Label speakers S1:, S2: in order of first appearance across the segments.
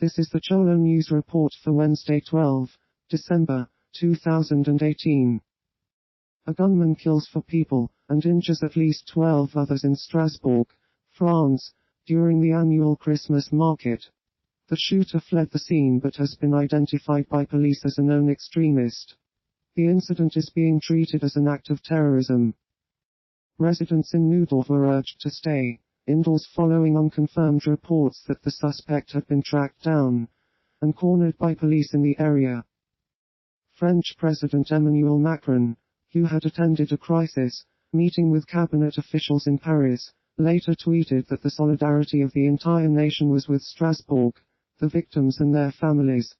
S1: This is the Cholo News Report for Wednesday, 12 December 2018. A gunman kills 4 people and injures at least 12 others in Strasbourg, France, during the annual Christmas market. The shooter fled the scene but has been identified by police as a known extremist. The incident is being treated as an act of terrorism. Residents in Neudorf were urged to stay indoors following unconfirmed reports that the suspect had been tracked down and cornered by police in the area. French President Emmanuel Macron, who had attended a crisis meeting with cabinet officials in Paris, later tweeted that the solidarity of the entire nation was with Strasbourg, the victims and their families.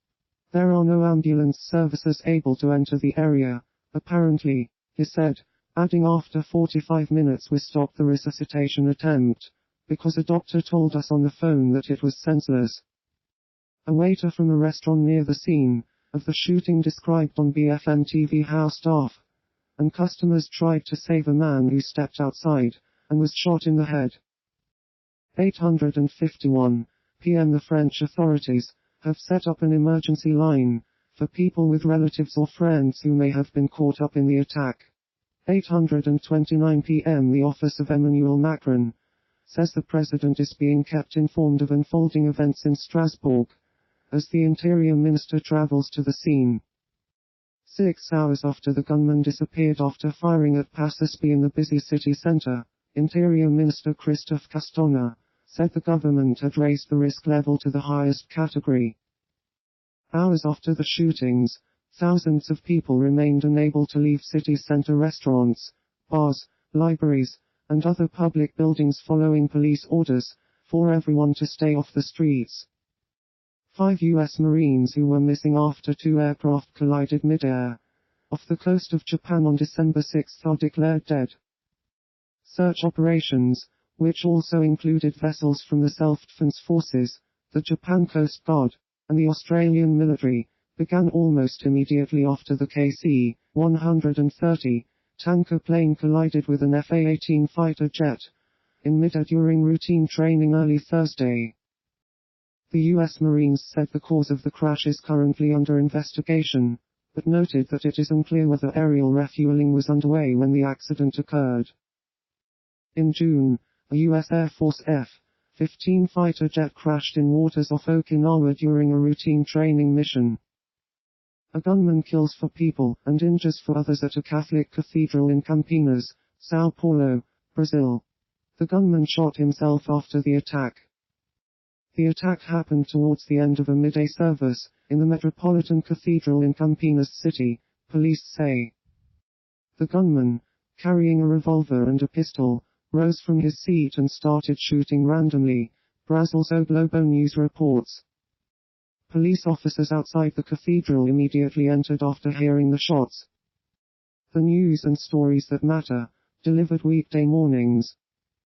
S1: There are no ambulance services able to enter the area, apparently, he said, adding after 45 minutes we stopped the resuscitation attempt, because a doctor told us on the phone that it was senseless. A waiter from a restaurant near the scene of the shooting described on BFM TV how staff and customers tried to save a man who stepped outside and was shot in the head. 8:51 p.m. The French authorities have set up an emergency line for people with relatives or friends who may have been caught up in the attack. 8:29 p.m. The office of Emmanuel Macron says the president is being kept informed of unfolding events in Strasbourg as the interior minister travels to the scene. 6 hours after the gunman disappeared after firing at Passesby in the busy city centre, Interior Minister Christophe Castaner said the government had raised the risk level to the highest category. Hours after the shootings, thousands of people remained unable to leave city center restaurants, bars, libraries, and other public buildings following police orders for everyone to stay off the streets. 5 U.S. Marines who were missing after 2 aircraft collided mid-air off the coast of Japan on December 6 are declared dead. Search operations, which also included vessels from the Self-Defense Forces, the Japan Coast Guard, and the Australian military, began almost immediately after the KC-130 tanker plane collided with an F-A-18 fighter jet in mid-air during routine training early Thursday. The U.S. Marines said the cause of the crash is currently under investigation, but noted that it is unclear whether aerial refueling was underway when the accident occurred. In June, a U.S. Air Force F-15 fighter jet crashed in waters off Okinawa during a routine training mission. A gunman kills 4 people and injures 4 others at a Catholic cathedral in Campinas, São Paulo, Brazil. The gunman shot himself after the attack. The attack happened towards the end of a midday service in the Metropolitan Cathedral in Campinas City, police say. The gunman, carrying a revolver and a pistol, rose from his seat and started shooting randomly, Brazil's O Globo News reports. Police officers outside the cathedral immediately entered after hearing the shots. The news and stories that matter, delivered weekday mornings.